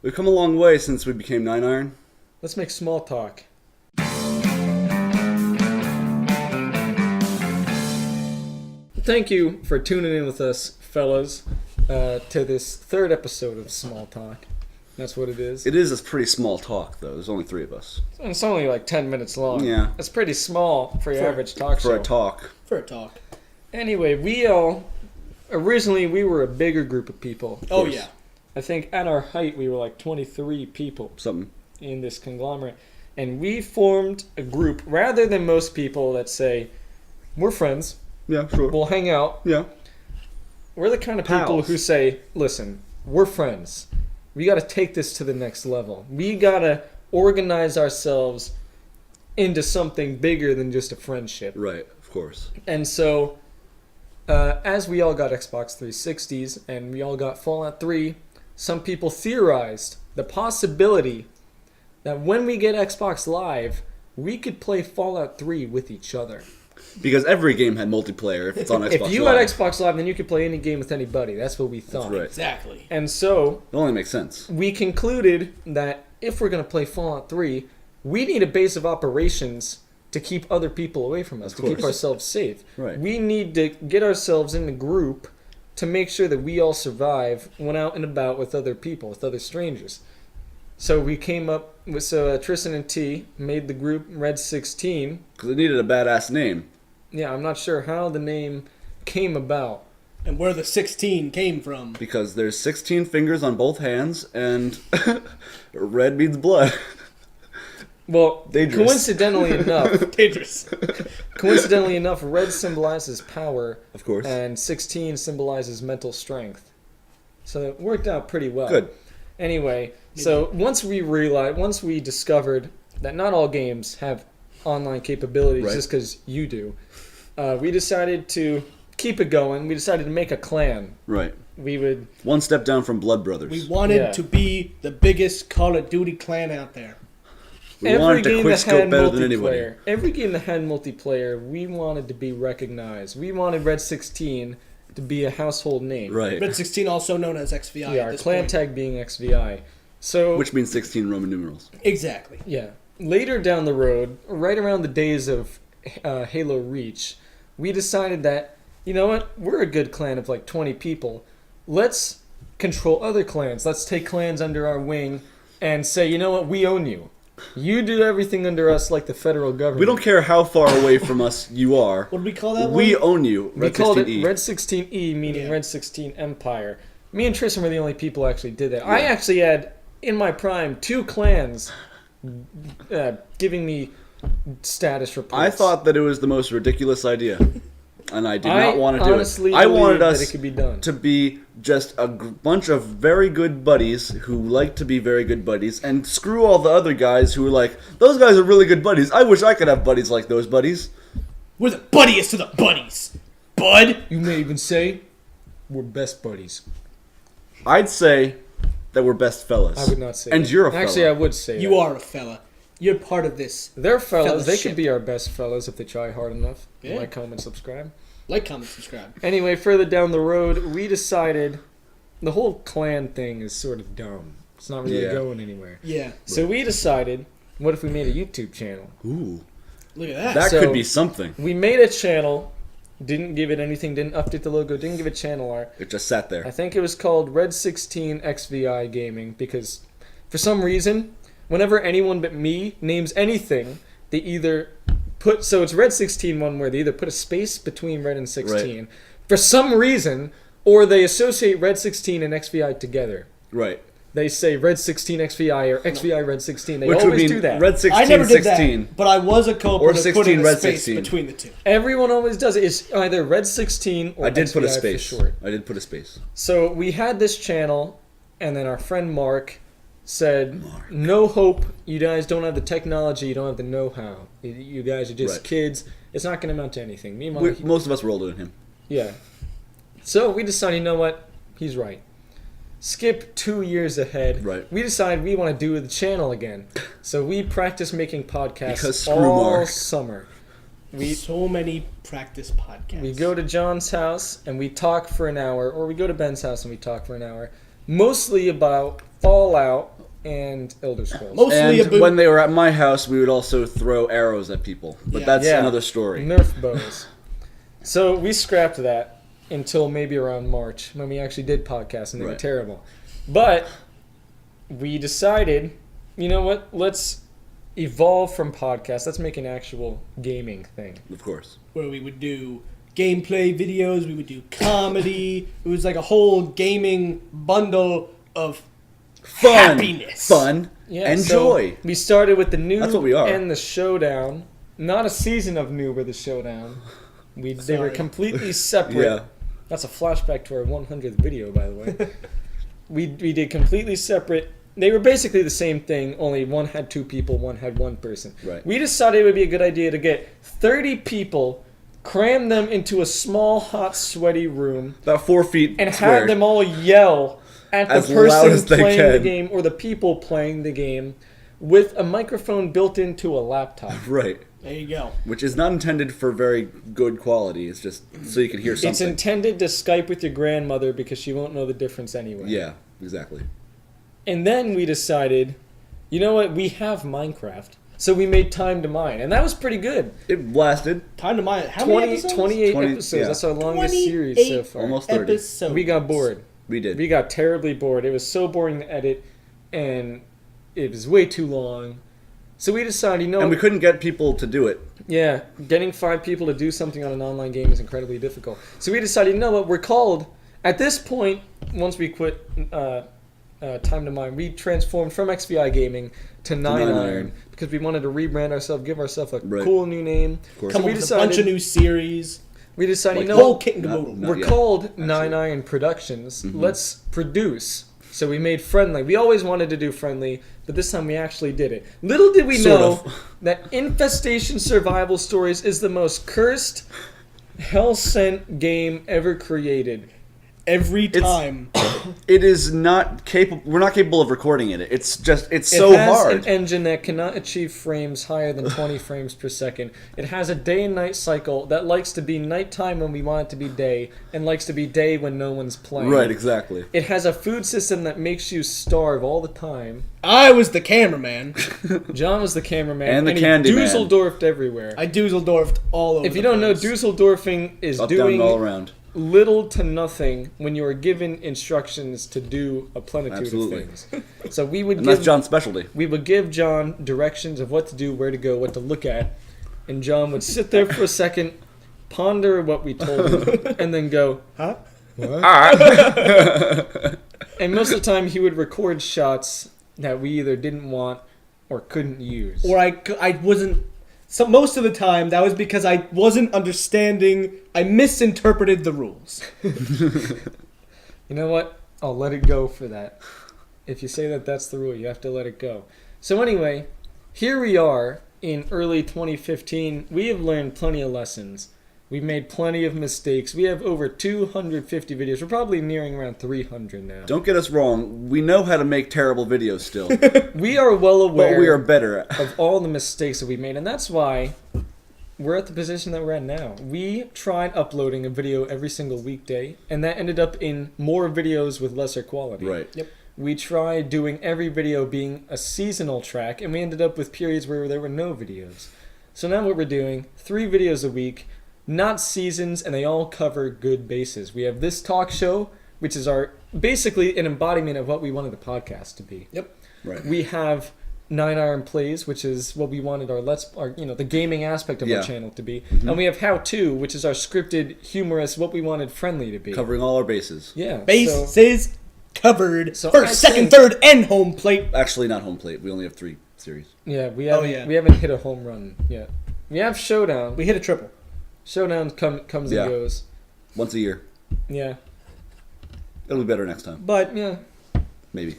We've come a long way since we became 9-Iron. Let's make small talk. Thank you for tuning in with us, fellas, to this third episode of Small Talk. That's what it is. It is a pretty small talk, though. There's only 3 of us. It's only like 10 minutes long. Yeah. That's pretty small for your average talk show. For a talk. For a talk. Anyway, originally we were a bigger group of people. Oh, yeah. I think at our height we were like 23 people Something. in this conglomerate. And we formed a group, rather than most people that say, we're friends, Yeah, sure. we'll hang out. Yeah. We're the kind of people Pals. who say, listen, we're friends. We got to take this to the next level. We got to organize ourselves into something bigger than just a friendship. Right, of course. And so, as we all got Xbox 360s and we all got Fallout 3, some people theorized the possibility that when we get Xbox Live, we could play Fallout 3 with each other. Because every game had multiplayer if it's on Xbox If you Live. had Xbox Live, then you could play any game with anybody. That's what we thought. That's right. Exactly. And so, It only makes sense. we concluded that if we're going to play Fallout 3, we need a base of operations to keep other people away from us, Of to keep course. ourselves safe. Right. We need to get ourselves in a group to make sure that we all survive when out and about with other people, with other strangers. So we came up with, Tristan and T made the group Red 16. Because it needed a badass name. Yeah, I'm not sure how the name came about. And where the 16 came from. Because there's 16 fingers on both hands, and red means blood. Well, Dangerous. coincidentally enough, red symbolizes power, Of course. and 16 symbolizes mental strength. So it worked out pretty well. Good. Anyway, so once we discovered that not all games have online capabilities Right. just because you do, we decided to keep it going. We decided to make a clan. Right. We would... One step down from Blood Brothers. We wanted Yeah. to be the biggest Call of Duty clan out there. We wanted to quick scope better than anybody. Every game that had multiplayer, we wanted to be recognized. We wanted Red 16 to be a household name. Right. Red 16, also known as XVI. Yeah, at our this clan point. tag being XVI. So, Which means 16 Roman numerals. Exactly. yeah. Later down the road, right around the days of Halo Reach, we decided that, you know what, we're a good clan of like 20 people. Let's control other clans. Let's take clans under our wing and say, you know what, we own you. You do everything under us like the federal government. We don't care how far away from us you are. What did we call that We one? own you. We Red called 16E. it Red 16E, meaning Yeah. Red 16 Empire. Me and Tristan were the only people who actually did that. I actually had, in my prime, 2 clans giving me status reports. I thought that it was the most ridiculous idea. And I did not want to do honestly it. I wanted believed us that it could be done. to be just a bunch of very good buddies who like to be very good buddies, and screw all the other guys who are like, those guys are really good buddies. I wish I could have buddies like those buddies. We're the buddiest to the buddies. Bud. You may even say we're best buddies. I'd say that we're best fellas. I would not say And that. you're a fella. Actually, I would say You that. are a fella. You're part of this. They're fellas. They Fellowship. could be our best fellas if they try hard enough. Yeah. Like, comment, subscribe. Like, comment, subscribe. Anyway, further down the road, we decided the whole clan thing is sort of dumb. It's not really Yeah. going anywhere. Yeah. So we decided, what if we made a YouTube channel? Ooh, Look at that. that So- could be something. We made a channel, didn't give it anything, didn't update the logo, didn't give it channel art. It just sat I there. think it was called Red 16 XVI Gaming because for some reason, whenever anyone but me names anything, they either put, so it's Red 16 one where they either put a space between Red and 16 for some reason, or they associate Red 16 and XVI together. Right. They say Red 16 XVI or XVI Red 16. They Which would always mean do that. Red 16, I never did 16. that, but I was a culprit Or of 16 putting a Red space 16. between the two. Everyone always does it. It's either Red 16 or I did put a XVI space. for short. I did put a space. So we had this channel, and then our friend Mark said, no hope, you guys don't have the technology, you don't have the know-how. You guys are just Right. kids. It's not going to amount to anything. Meanwhile, Most of us were older than him. yeah. So we decided, you know what? He's right. Skip 2 years ahead. Right. We decided we want to do the channel again. So we practice making podcasts Because screw all Mark. summer. So many practice podcasts. We go to John's house and we talk for an hour, or we go to Ben's house and we talk for an hour, mostly about Fallout, and Elder Scrolls. Mostly a And boot. when they were at my house, we would also throw arrows at people. But Yeah. that's Yeah. another story. Nerf bows. So we scrapped that until maybe around March when we actually did podcasts and they were Right. terrible. But we decided, you know what? Let's evolve from podcasts. Let's make an actual gaming thing. Of course. Where we would do gameplay videos, we would do comedy. It was like a whole gaming bundle of Fun. happiness. Fun. Yeah, and so joy. we started with the noob That's what we are. and the showdown. Not a season of noob or the showdown. They were Sorry. completely separate. Yeah. That's a flashback to our 100th video, by the way. we did completely separate. They were basically the same thing, only one had 2 people, one had 1 person. Right. We decided it would be a good idea to get 30 people, cram them into a small, hot, sweaty room, About 4 feet and squared. have them all yell at the As loud as person they playing the can. game or the people playing the game with a microphone built into a laptop. Right. There you go. Which is not intended for very good quality. It's just so you can hear something. It's intended to Skype with your grandmother because she won't know the difference anyway. Yeah, exactly. And then we decided, you know what, we have Minecraft. So we made Time to Mine, and that was pretty good. It lasted Time to mine. How many episodes? 28 20 episodes. yeah. That's our longest 28 series so far. almost 30. Episodes. We got bored. We did. We got terribly bored. It was so boring to edit, and it was way too long. So we decided, you know, And we couldn't get people to do it. yeah, getting 5 people to do something on an online game is incredibly difficult. So we decided, you know what, we're called, at this point, once we quit Time to Mine, we transformed from XVI Gaming to 9 9 Iron Iron. because we wanted to rebrand ourselves, give ourselves a Right. cool new name. Of course. Come So up we with a bunch of decided- new series. We decided, Like you know Whole what, kit and caboodle. Not we're yet, called actually. 9 Iron Productions. Mhm. Let's produce. So we made Friendly. We always wanted to do Friendly, but this time we actually did it. Little did we Sort know of. that Infestation Survival Stories is the most cursed, hell-sent game ever created. Every It's- time. It is not capable. We're not capable of recording it. It's just. It's It so has hard. an engine that cannot achieve frames higher than 20 frames per second. It has a day and night cycle that likes to be nighttime when we want it to be day, and likes to be day when no one's playing. Right. Exactly. It has a food system that makes you starve all the time. I was the cameraman. John was the cameraman, And the he candy man. Dusseldorfed everywhere. I Dusseldorfed all over. If you the don't know, place. Dusseldorfing is Up doing down all around. little to nothing when you are given instructions to do a plenitude Absolutely. of things. So we would And that's give John's specialty. we would give John directions of what to do, where to go, what to look at, and John would sit there for a second, ponder what we told him, and then go, Huh? and most of the time he would record shots that we either didn't want or couldn't use. Or I wasn't. So most of the time, that was because I wasn't understanding. I misinterpreted the rules. You know what? I'll let it go for that. If you say that that's the rule, you have to let it go. So anyway, here we are in early 2015. We have learned plenty of lessons. We've made plenty of mistakes. We have over 250 videos. We're probably nearing around 300 now. Don't get us wrong. We know how to make terrible videos still, We are well aware but we are better at. of all the mistakes that we made, and that's why we're at the position that we're at now. We tried uploading a video every single weekday, and that ended up in more videos with lesser quality. Right. Yep. We tried doing every video being a seasonal track, and we ended up with periods where there were no videos. So now what we're doing, 3 videos a week, not seasons, and they all cover good bases. We have this talk show, which is our basically an embodiment of what we wanted the podcast to be. Yep. Right. We have 9 Iron Plays, which is what we wanted the gaming aspect of Yeah. our channel to be. And we have How To, which is our scripted, humorous, what we wanted Friendly to be. Covering all our bases. Yeah. Bases covered. So I First, second, think- third, and home plate. Actually, not home plate. We only have 3 series. Yeah, we Oh, haven't yeah. we haven't hit a home run yet. We have Showdown. We hit a triple. Showdown comes Yeah. and goes. Once a year. Yeah. It'll be better next time. But Yeah. Maybe.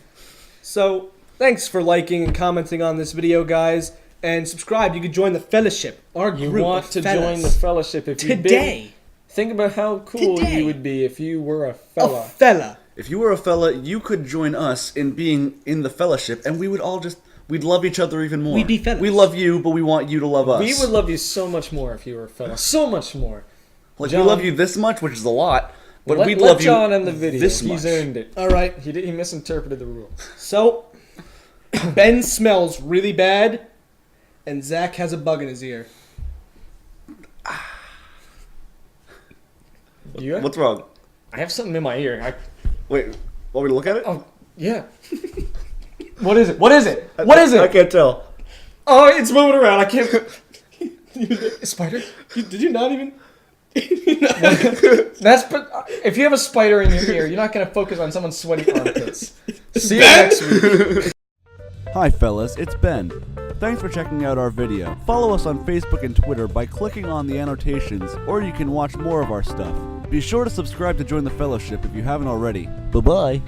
so thanks for liking and commenting on this video, guys, and subscribe. You can join the fellowship. Our You group want of to fellas. join the fellowship if you've been. today. Think about how cool Today. you would be if you were a A fella. fella. If you were a fella, you could join us in being in the fellowship, and we would all we'd love each other even more. We'd be fellas. We love you, but we want you to love us. We would love you so much more if you were a fella. So much more. Like, John- we love you this much, which is a lot, But let, we'd let love you John in the video. this He's much. earned it. All right. He misinterpreted the rule. So, Ben smells really bad, and Zach has a bug in his ear. What's wrong? I have something in my ear. Wait, want me to look at it? Oh, yeah. What is it? What is it? What is I it? can't tell. Oh, it's moving around. I can't. A spider? Did you not even? That's but if you have a spider in your ear, you're not gonna focus on someone's sweaty armpits. See you next week. Hi fellas, it's Ben. Thanks for checking out our video. Follow us on Facebook and Twitter by clicking on the annotations, or you can watch more of our stuff. Be sure to subscribe to join the fellowship if you haven't already. Bye-bye.